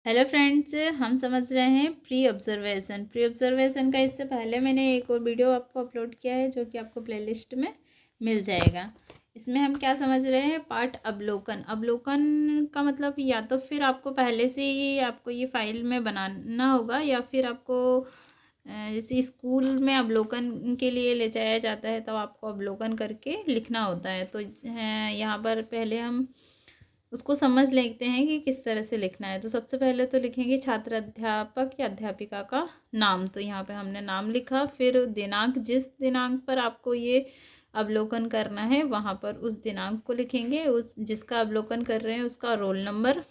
Hello friends, हम समझ रहे हैं प्री ऑब्जर्वेशन का। इससे पहले मैंने एक और वीडियो आपको अपलोड किया है जो कि आपको प्लेलिस्ट में मिल जाएगा। इसमें हम क्या समझ रहे हैं, पाठ अवलोकन। अवलोकन का मतलब या तो फिर आपको पहले से ही आपको ये फाइल में बनाना होगा, या फिर आपको जैसे स्कूल में अवलोकन के लिए ले जाया जाता है तब आपको अवलोकन करके लिखना होता है। तो यहाँ पर पहले हम उसको समझ लेते हैं कि किस तरह से लिखना है। तो सबसे पहले तो लिखेंगे छात्र, अध्यापक या अध्यापिका का नाम। तो यहाँ पे हमने नाम लिखा, फिर दिनांक, जिस दिनांक पर आपको ये अवलोकन करना है वहाँ पर उस दिनांक को लिखेंगे। उस जिसका अवलोकन कर रहे हैं उसका रोल नंबर,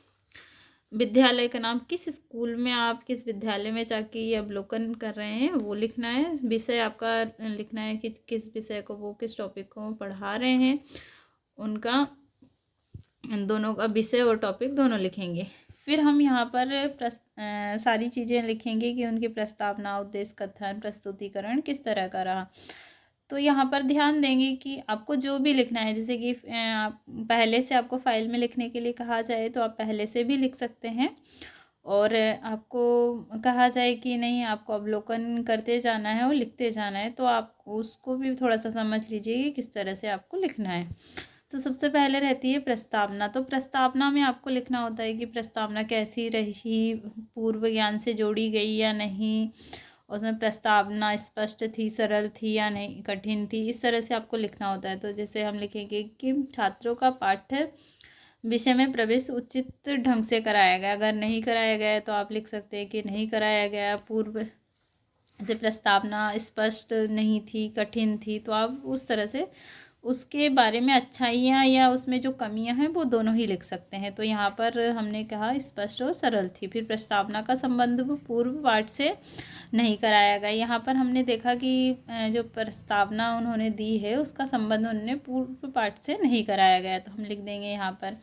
विद्यालय का नाम, किस स्कूल में आप किस विद्यालय में जाके ये अवलोकन कर रहे हैं वो लिखना है। विषय आपका लिखना है कि किस विषय को, वो किस टॉपिक को पढ़ा रहे हैं, उनका दोनों का विषय और टॉपिक दोनों लिखेंगे। फिर हम यहाँ पर सारी चीज़ें लिखेंगे कि उनकी प्रस्तावना, उद्देश्य, कथन, प्रस्तुतिकरण किस तरह का रहा। तो यहाँ पर ध्यान देंगे कि आपको जो भी लिखना है, जैसे कि पहले से आपको फाइल में लिखने के लिए कहा जाए तो आप पहले से भी लिख सकते हैं, और आपको कहा जाए कि नहीं आपको अवलोकन करते जाना है और लिखते जाना है तो आप उसको भी थोड़ा सा समझ लीजिए कि किस तरह से आपको लिखना है। तो सबसे पहले रहती है प्रस्तावना। तो प्रस्तावना में आपको लिखना होता है कि प्रस्तावना कैसी रही, पूर्व ज्ञान से जोड़ी गई या नहीं, उसमें प्रस्तावना स्पष्ट थी, सरल थी या नहीं, कठिन थी, इस तरह से आपको लिखना होता है। तो जैसे हम लिखेंगे कि छात्रों का पाठ विषय में प्रवेश उचित ढंग से कराया गया। अगर नहीं कराया गया तो आप लिख सकते हैं कि नहीं कराया गया। पूर्व से प्रस्तावना स्पष्ट नहीं थी, कठिन थी, तो आप उस तरह से उसके बारे में अच्छाइयाँ या उसमें जो कमियां हैं वो दोनों ही लिख सकते हैं। तो यहाँ पर हमने कहा स्पष्ट और सरल थी। फिर प्रस्तावना का संबंध पूर्व पाठ से नहीं कराया गया। यहाँ पर हमने देखा कि जो प्रस्तावना उन्होंने दी है उसका संबंध उन्होंने पूर्व पाठ से नहीं कराया गया, तो हम लिख देंगे यहाँ पर।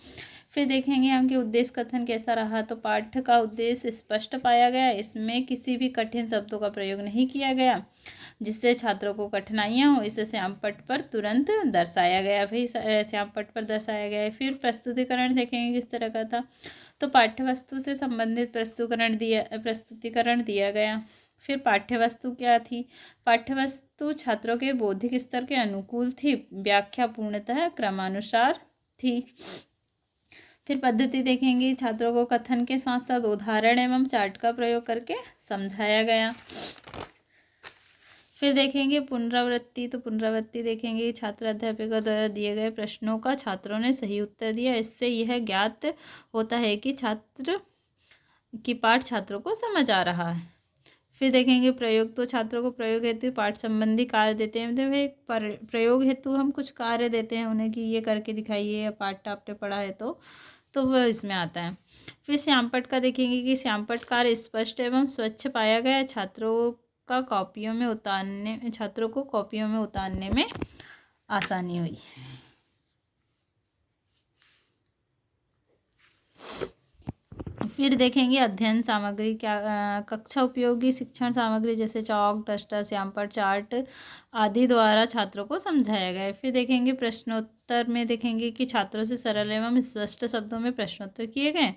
फिर देखेंगे हम कि उद्देश्य कथन कैसा रहा। तो पाठ का उद्देश्य स्पष्ट पाया गया, इसमें किसी भी कठिन शब्दों का प्रयोग नहीं किया गया जिससे छात्रों को कठिनाइयाँ हो, इसे श्यामपट्ट पर तुरंत दर्शाया गया। फिर श्यामपट्ट पर दर्शाया गया है। फिर प्रस्तुतिकरण देखेंगे किस तरह का था। तो पाठ्यवस्तु से संबंधित प्रस्तुतिकरण दिया गया। फिर पाठ्यवस्तु क्या थी। पाठ्यवस्तु छात्रों के बौद्धिक स्तर के अनुकूल थी, व्याख्या पूर्णतः क्रमानुसार थी। फिर पद्धति देखेंगे, छात्रों को कथन के साथ साथ उदाहरण एवं चार्ट का प्रयोग करके समझाया गया। फिर देखेंगे पुनरावृत्ति। तो पुनरावृत्ति देखेंगे, छात्र अध्यापिका द्वारा दिए गए प्रश्नों का छात्रों ने सही उत्तर दिया। इससे यह ज्ञात होता है कि छात्र की पाठ छात्रों को समझ आ रहा है। फिर देखेंगे प्रयोग। तो छात्रों को प्रयोग हेतु पाठ संबंधी कार्य देते हैं। मतलब एक प्रयोग हेतु हम कुछ कार्य देते हैं उन्हें कि ये करके दिखाइए, या पाठ आपने पढ़ा है तो वह इसमें आता है। फिर श्यामपट्ट का देखेंगे कि श्यामपट्ट कार्य स्पष्ट एवं स्वच्छ पाया गया। छात्रों को कॉपियों में उतारने में आसानी हुई। फिर देखेंगे अध्ययन सामग्री क्या, कक्षा उपयोगी शिक्षण सामग्री जैसे चौक, डस्टर, श्यामपट्ट, चार्ट आदि द्वारा छात्रों को समझाया गया है। फिर देखेंगे प्रश्नोत्तर में देखेंगे कि छात्रों से सरल एवं स्पष्ट शब्दों में प्रश्नोत्तर किए गए।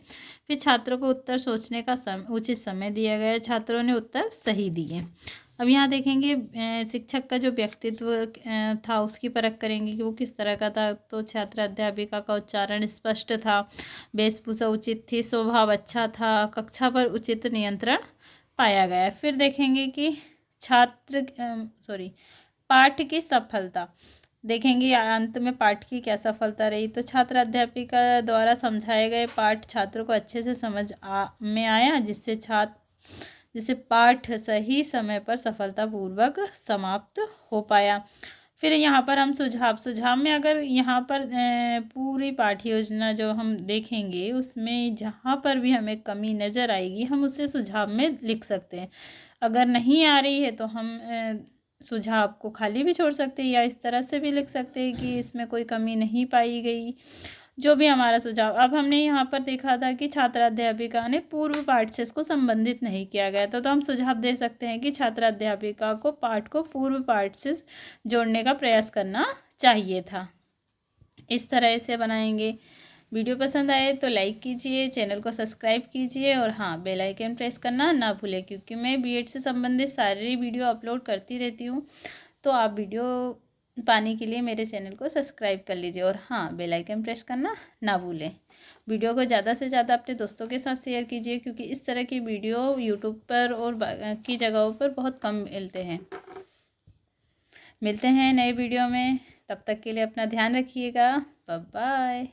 फिर छात्रों को उत्तर सोचने का उचित समय दिया गया। छात्रों ने उत्तर सही दिए। अब यहाँ देखेंगे शिक्षक का जो व्यक्तित्व था उसकी परख करेंगे कि वो किस तरह का था। तो छात्र अध्यापिका का उच्चारण स्पष्ट था, वेशभूषा उचित थी, स्वभाव अच्छा था, कक्षा पर उचित नियंत्रण पाया गया। फिर देखेंगे कि पाठ की सफलता देखेंगे, अंत में पाठ की क्या सफलता रही। तो छात्र अध्यापिका द्वारा समझाए गए पाठ छात्रों को अच्छे से समझ में आया, जिससे पाठ सही समय पर सफलतापूर्वक समाप्त हो पाया। फिर यहाँ पर हम सुझाव में, अगर यहाँ पर पूरी पाठ्य योजना जो हम देखेंगे उसमें जहाँ पर भी हमें कमी नज़र आएगी हम उसे सुझाव में लिख सकते हैं। अगर नहीं आ रही है तो हम सुझाव को खाली भी छोड़ सकते हैं, या इस तरह से भी लिख सकते हैं कि इसमें कोई कमी नहीं पाई गई, जो भी हमारा सुझाव। अब हमने यहाँ पर देखा था कि छात्र अध्यापिका ने पूर्व पाठ से इसको संबंधित नहीं किया गया था, तो हम सुझाव दे सकते हैं कि छात्र अध्यापिका को पाठ को पूर्व पाठ से जोड़ने का प्रयास करना चाहिए था। इस तरह से बनाएंगे। वीडियो पसंद आए तो लाइक कीजिए, चैनल को सब्सक्राइब कीजिए और हाँ बेल आइकन प्रेस करना ना भूलें, क्योंकि मैं बीएड से संबंधित सारी वीडियो अपलोड करती रहती हूँ। तो आप वीडियो पाने के लिए मेरे चैनल को सब्सक्राइब कर लीजिए और हाँ बेल आइकन प्रेस करना ना भूलें। वीडियो को ज़्यादा से ज़्यादा अपने दोस्तों के साथ शेयर कीजिए, क्योंकि इस तरह की वीडियो यूट्यूब पर और की जगहों पर बहुत कम मिलते हैं। मिलते हैं नए वीडियो में, तब तक के लिए अपना ध्यान रखिएगा। Bye bye.